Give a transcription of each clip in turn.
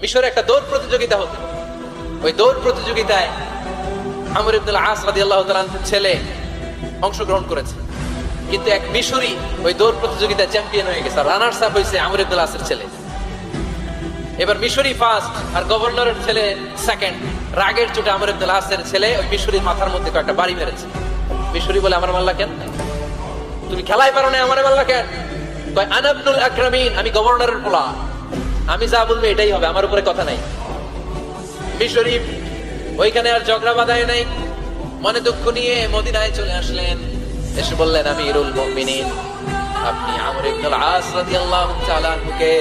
মিশরে একটা দৌড় প্রতিযোগিতা হতো। ওই দৌড় প্রতিযোগিতায় আমর ইবনুল আস রাদিয়াল্লাহু তাআলা ছেলে অংশগ্রহণ করেছে, কিন্তু এক মিশরি ওই দৌড় প্রতিযোগিতায় চ্যাম্পিয়ন হয়ে গেছে। রানার্স আপ হয়েছে আমর ইবনুল আসের ছেলে। এবার মিশরি ফার্স্ট আর গভর্নরের ছেলে সেকেন্ড। রাগের চোটে আমর ইবনুল আসের ছেলে ওই মিশরির মাথার মধ্যে কয়েকটা বাড়ি মেরেছে। মিশরি বলে, আমার মাল্লা কেন, তুমি খেলায় পারো না, আমার মাল্লা কেন? কয় আনা ইবনুল আকরামিন, আমি গভর্নরের পোলা, আমি যা বলবো এটাই হবে, আমার উপরে কথা নাই। মিশরি ওইখানে আর ঝগড়া বাঁধায় নাই, মনে দুঃখ নিয়ে মদিনায় চলে আসলেন। এসে বললেন, আমিরুল মুমিনিন, আপনি আমর ইবনুল আস রাদিয়াল্লাহু তাআলা আনহুকে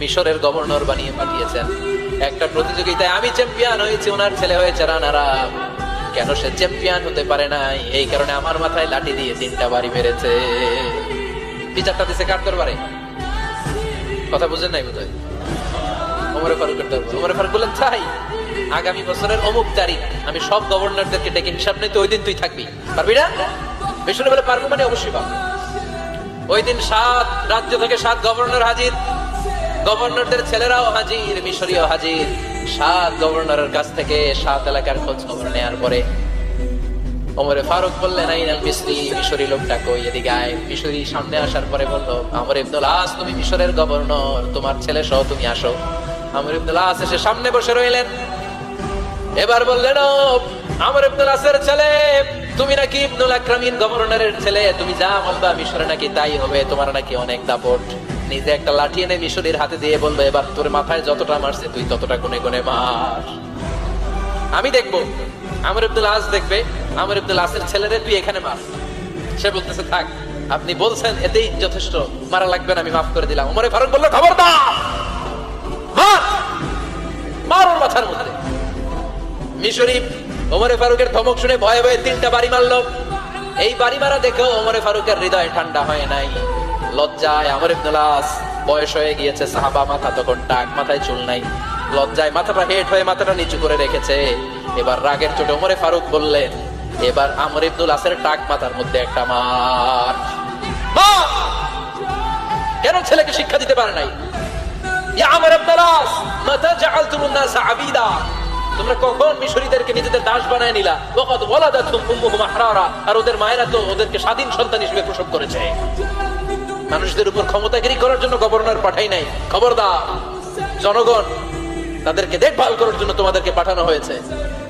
মিশরের গভর্নর বানিয়ে পাঠিয়েছেন। একটা প্রতিযোগিতায় আমি চ্যাম্পিয়ন হয়েছি, ওনার ছেলে হয়েছে রানার আপ। কেন সে চ্যাম্পিয়ন হতে পারে নাই? এই কারণে আমার মাথায় লাঠি দিয়ে 3টা বাড়ি মেরেছে। বিচারটা দিছে কার দরবারে? কথা বুঝেন নাই বোধহয়? ওমর ফারুকের দরবারে। ওমর ফারুক বললেন, তাই আগামী বছরের অমুক তারিখ আমি সব গভর্নরদেরকে ডেকে হিসাব নেই, তো ওই দিন তুই থাকবি, পারবি না? মিশরে বলে, পারবো মানে অবশ্যই পারবো। ওই দিন 7 রাজ্য থেকে 7 গভর্নর হাজির, গভর্নরদের ছেলেরাও হাজির, মিশরীয় হাজির। 7 গভর্নরের কাছ থেকে 7 এলাকার খোঁজ খবর নেওয়ার পরে ওমর ফারুক বললেন, আইনাল মিসরি, মিশরি লোকটা কই, এদিকে আয়। মিশরি সামনে আসার পরে বলল, আমর ইবনুল আস, তুমি মিশরের গভর্নর, তোমার ছেলে সহ তুমি আসো। আমর ইবনুল আস এসে সামনে বসে রইলেন। এবার বললেন, ও আমর ইবনুল আসের ছেলে, তুমি নাকি ইবনুল আকরামিন গভর্নরের ছেলে, তুমি যা বলবা মিশরে নাকি তাই হবে, তোমার নাকি অনেক দাপট। নিজে একটা লাঠি এনে মিশরীর হাতে দিয়ে বলবে, এবার তোর মাথায় যতটা মারছে তুই ততটা গুনে গুনে মার, আমি দেখবো। আমর ইবনুল আস দেখবে, আমর ইবনুল আসের ছেলেরে তুই এখানে মার। সে বলতেছে, থাক, আপনি বলছেন এতেই যথেষ্ট, মারা লাগবে না, আমি মাফ করে দিলাম। ওমর ফারুক বলল, খবরদার, মার, মার ওর মাথার মধ্যে। মিশরি ওমর ফারুকের ধমক শুনে ভয়ে ভয়ে 3টা বাড়ি মারলো। এই বাড়ি মারা দেখেও ওমর ফারুকের হৃদয় ঠান্ডা হয় নাই। লজ্জায় আমর ইবনুল আস, বয়স হয়ে গিয়েছে, সাহাবা, মাথা তখন টাক, মাথায় চুল নাই, লজ্জায় মাথাটা হেট হয়ে মাথাটা নিচু করে রেখেছে। এবার রাগের চোটে ওমর ফারুক বললেন, এবার আমর ইবনুল আসের টাক মাথার মধ্যে একটা মার। কেন ছেলেকে শিক্ষা দিতে পারে নাই? ইয়া আমর ইবনুল আস, মাতা জাআলতুমুন নাস আবিদা, তোমরা কখন মিশরীদেরকে নিজেদের দাস বানায় নিলা? ওয়াকাদ ওয়ালাদাতুম উম্মুহুম আহরারা, আর ওদের মায়েরা তো ওদেরকে স্বাধীন সন্তান হিসেবে প্রসব করেছে। মানুষদের উপর ক্ষমতাগিরি করার জন্য গভর্নর পাঠাই নাই। খবরদার, জনগণ তাদেরকে দেখভাল করার জন্য তোমাদেরকে পাঠানো হয়েছে,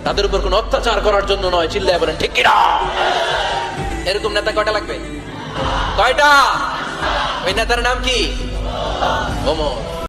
তাদের উপর কোনো অত্যাচার করার জন্য নয়। চিল্লায় বলেন ঠিক কিনা? এরকম নেতা কয়টা লাগবে? কয়টা? ওই নেতার নাম কি? ওমর।